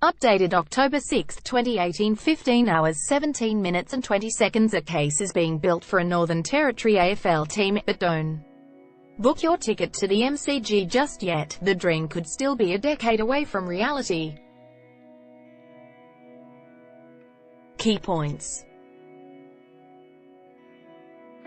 Updated October 6, 2018, 15 hours 17 minutes and 20 seconds. A case is being built for a Northern Territory AFL team, but don't book your ticket to the MCG just yet. The dream could still be a decade away from reality. Key points.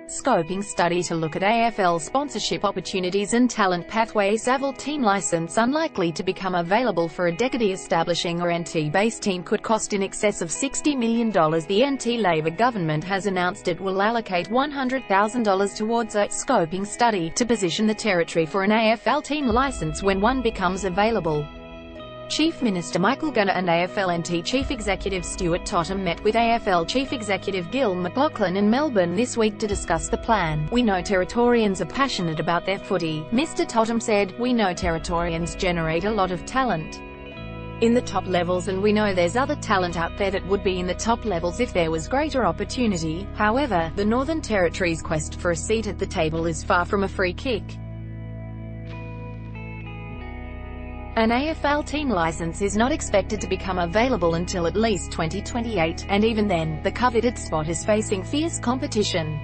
Scoping study to look at AFL sponsorship opportunities and talent pathways. AFL team license unlikely to become available for a decade. Establishing a NT-based team could cost in excess of $60 million. The NT Labor government has announced it will allocate $100,000 towards a scoping study to position the territory for an AFL team license when one becomes available. Chief Minister Michael Gunner and AFL-NT Chief Executive Stuart Totham met with AFL Chief Executive Gil McLachlan in Melbourne this week to discuss the plan. "We know Territorians are passionate about their footy," Mr Totham said. "We know Territorians generate a lot of talent in the top levels, and we know there's other talent out there that would be in the top levels if there was greater opportunity. However, the Northern Territory's quest for a seat at the table is far from a free kick. An AFL team license is not expected to become available until at least 2028, and even then, the coveted spot is facing fierce competition.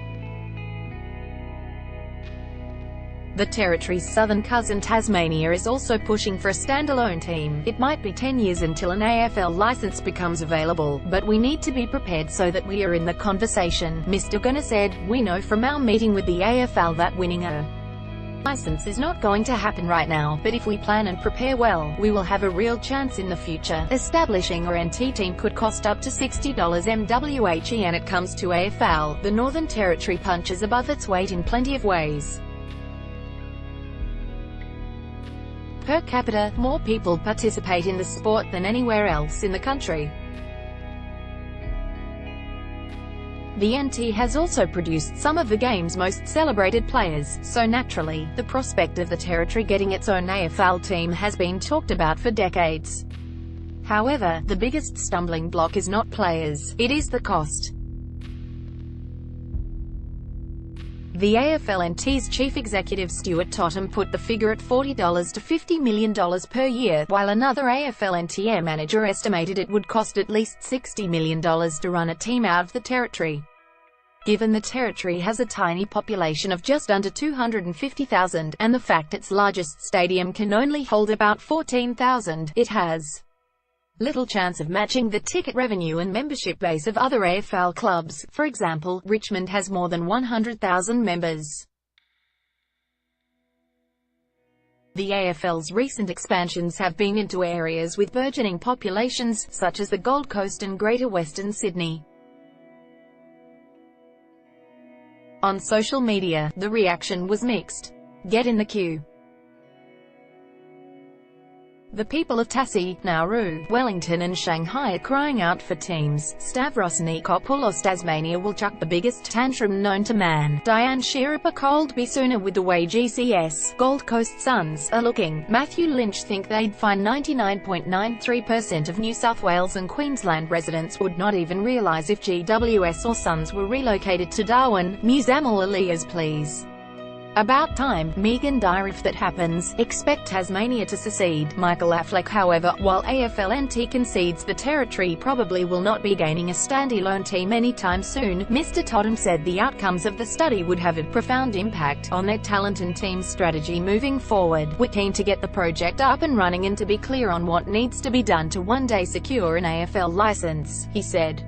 The Territory's southern cousin Tasmania is also pushing for a standalone team. It might be 10 years until an AFL license becomes available, but we need to be prepared so that we are in the conversation," Mr Gunner said. "We know from our meeting with the AFL that winning a license is not going to happen right now, but if we plan and prepare well, we will have a real chance in the future. Establishing a NT team could cost up to $60 MWHE, and it comes to AFL, the Northern Territory punches above its weight in plenty of ways. Per capita, more people participate in the sport than anywhere else in the country. The NT has also produced some of the game's most celebrated players, so naturally, the prospect of the Territory getting its own AFL team has been talked about for decades. However, the biggest stumbling block is not players, it is the cost. The AFL-NT's Chief Executive Stuart Totham put the figure at $40 to $50 million per year, while another AFL-NT manager estimated it would cost at least $60 million to run a team out of the Territory. Given the Territory has a tiny population of just under 250,000, and the fact its largest stadium can only hold about 14,000, it has little chance of matching the ticket revenue and membership base of other AFL clubs. For example, Richmond has more than 100,000 members. The AFL's recent expansions have been into areas with burgeoning populations, such as the Gold Coast and Greater Western Sydney. On social media, the reaction was mixed. Get in the queue. The people of Tassie, Nauru, Wellington and Shanghai are crying out for teams. Stavros Nikopoulos Tasmania will chuck the biggest tantrum known to man. Diane Shirapa cold be sooner with the way GCS, Gold Coast Suns, are looking. Matthew Lynch think they'd find 99.93% of New South Wales and Queensland residents would not even realise if GWS or Suns were relocated to Darwin. Muzammil Alias please. About time, Megan Dyer. If that happens, expect Tasmania to secede. Michael Affleck. However, while AFL-NT concedes the Territory probably will not be gaining a standalone team anytime soon, Mr Totham said the outcomes of the study would have a profound impact on their talent and team strategy moving forward. "We're keen to get the project up and running and to be clear on what needs to be done to one day secure an AFL license," he said.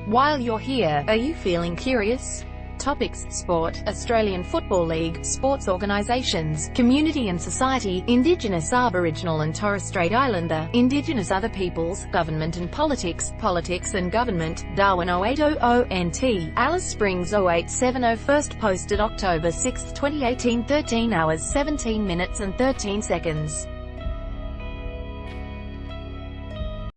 While you're here, are you feeling curious? Topics: Sport, Australian Football League, sports organisations, community and society, Indigenous, Aboriginal and Torres Strait Islander, Indigenous, other peoples, government and politics, politics and government. Darwin 0800 NT, Alice Springs 0870. First posted October 6, 2018, 13 hours 17 minutes and 13 seconds.